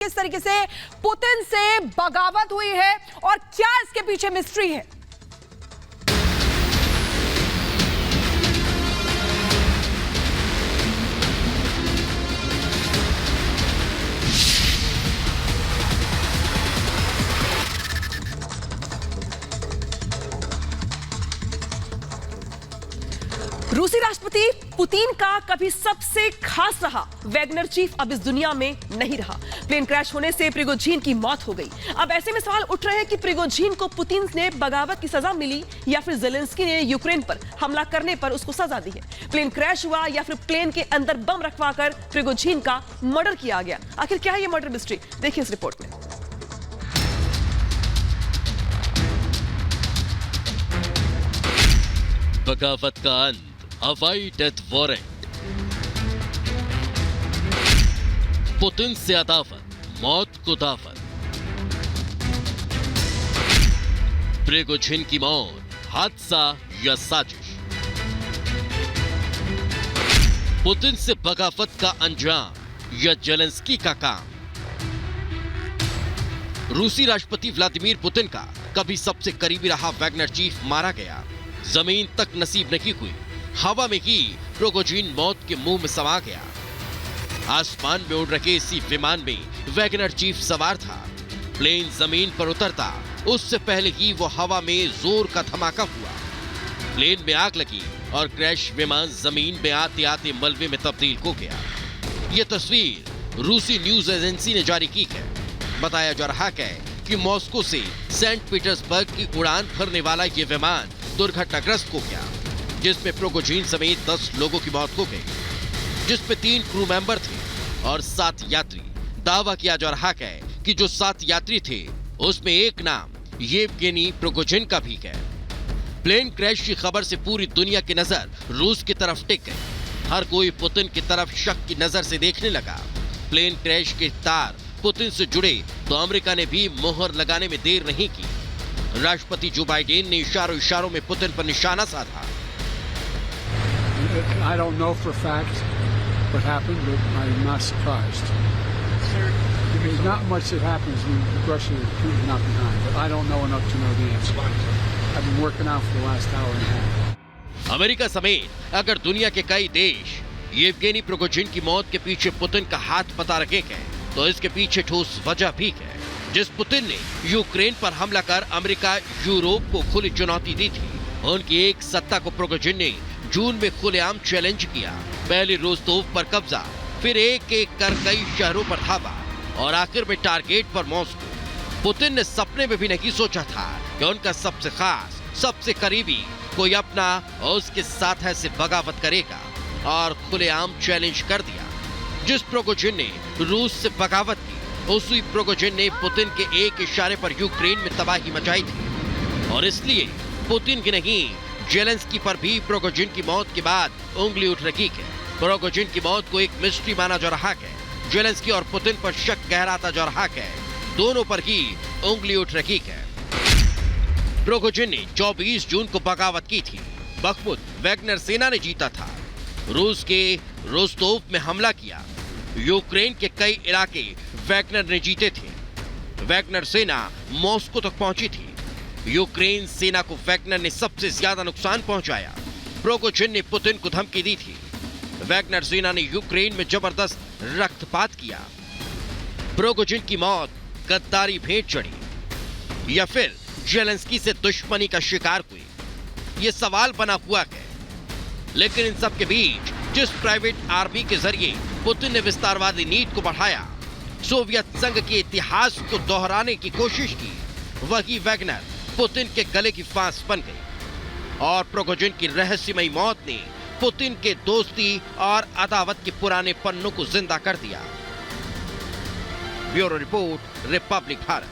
किस तरीके से पुतिन से बगावत हुई है और क्या इसके पीछे मिस्ट्री है। रूसी राष्ट्रपति पुतिन का कभी सबसे खास रहा वैगनर चीफ अब इस दुनिया में नहीं रहा। प्लेन क्रैश होने से प्रिगोजिन की मौत हो गई। अब ऐसे में सवाल उठ रहे हैं कि प्रिगोजिन को पुतिन ने बगावत की सजा मिली या फिर ज़ेलेंस्की ने यूक्रेन पर हमला करने पर उसको सजा दी है। प्लेन क्रैश हुआ या फिर प्लेन के अंदर बम रखवाकर प्रिगोजिन का मर्डर किया गया। आखिर क्या है ये मर्डर मिस्ट्री, देखिए इस रिपोर्ट में। बगावत का अंत, हवाई डेथ वारंट, पुतिन से अदावत, मौत को दावत, प्रिगोजिन की मौत, हादसा या साजिश, पुतिन से बगावत का अंजाम या ज़ेलेंस्की का काम। रूसी राष्ट्रपति व्लादिमीर पुतिन का कभी सबसे करीबी रहा वैगनर चीफ मारा गया। जमीन तक नसीब नहीं हुई, हवा में ही प्रिगोजिन मौत के मुंह में समा गया। आसमान में उड़ रहे इसी विमान में वैगनर चीफ सवार था। प्लेन जमीन पर उतरता उससे पहले ही वो हवा में जोर का धमाका हुआ। प्लेन में आग लगी और क्रैश विमान जमीन में आते आते मलबे में तब्दील हो गया। ये तस्वीर रूसी न्यूज एजेंसी ने जारी की है। बताया जा रहा है कि मॉस्को से सेंट पीटर्सबर्ग की उड़ान भरने वाला ये विमान दुर्घटनाग्रस्त हो गया, जिसमें प्रिगोजिन समेत 10 लोगों की मौत हो गई, जिसमें 3 क्रू मेंबर थे और 7 यात्री। दावा किया जा रहा है कि जो 7 यात्री थे उसमें एक नाम येवगेनी प्रिगोजिन का भी है। प्लेन क्रैश की खबर से पूरी दुनिया की नजर रूस की तरफ टिक गई। हर कोई पुतिन की तरफ शक की नजर से देखने लगा। प्लेन क्रैश के तार पुतिन से जुड़े तो अमेरिका ने भी मोहर लगाने में देर नहीं की। राष्ट्रपति जो बाइडेन ने इशारों में पुतिन पर निशाना साधा। I don't know for a fact what happened, but I'm not surprised. There's not much that happens when Russia is not behind, but I don't know enough to know the answer. I've been working out for the last hour and a half. America समेत अगर दुनिया के कई देश Yevgeny Prigozhin की मौत के पीछे पुतिन का हाथ पता रखे हैं, तो इसके पीछे ठोस वजह भी है। जिस पुतिन ने यूक्रेन पर हमला कर अमेरिका यूरोप को खुली चुनौती दी थी, उनकी एक सत्ता को प्रिगोजिन ने जून में खुलेआम चैलेंज किया। पहले रोस्तोव पर कब्जा, फिर एक एक कर कई शहरों पर धावा और आखिर में टारगेट पर मॉस्को। पुतिन ने सपने में भी नहीं सोचा था कि उनका सबसे खास, सबसे करीबी कोई अपना और उसके साथ ऐसे बगावत करेगा, और खुलेआम चैलेंज कर दिया। जिस प्रिगोजिन ने रूस से बगावत की, उसी प्रिगोजिन ने पुतिन के एक इशारे पर यूक्रेन में तबाही मचाई थी। और इसलिए पुतिन की नहीं, ज़ेलेंस्की पर भी प्रिगोजिन की मौत के बाद उंगली उठ रही है। प्रिगोजिन की मौत को एक मिस्ट्री माना जा रहा है। ज़ेलेंस्की और पुतिन पर शक गहराता जा रहा है। दोनों पर ही उंगली उठ रही है। प्रिगोजिन ने 24 जून को बगावत की थी। बखमुत वैगनर सेना ने जीता था। रूस के रोस्तोव में हमला किया। यूक्रेन के कई इलाके वैगनर ने जीते थे। वैगनर सेना मॉस्को तक पहुंची थी। यूक्रेन सेना को वैगनर ने सबसे ज्यादा नुकसान पहुंचाया। प्रिगोजिन ने पुतिन को धमकी दी थी। वैगनर सेना ने यूक्रेन में जबरदस्त रक्तपात किया। प्रिगोजिन की मौत गद्दारी भेंट चढ़ी या फिर ज़ेलेंस्की से दुश्मनी का शिकार हुई, ये सवाल बना हुआ है। लेकिन इन सब के बीच जिस प्राइवेट आर्मी के जरिए पुतिन ने विस्तारवादी नीति को बढ़ाया, सोवियत संघ के इतिहास को दोहराने की कोशिश की, वही वैगनर पुतिन के गले की फांस बन गई। और प्रिगोजिन की रहस्यमयी मौत ने पुतिन के दोस्ती और अदावत के पुराने पन्नों को जिंदा कर दिया। Bureau report, Republic Bharat.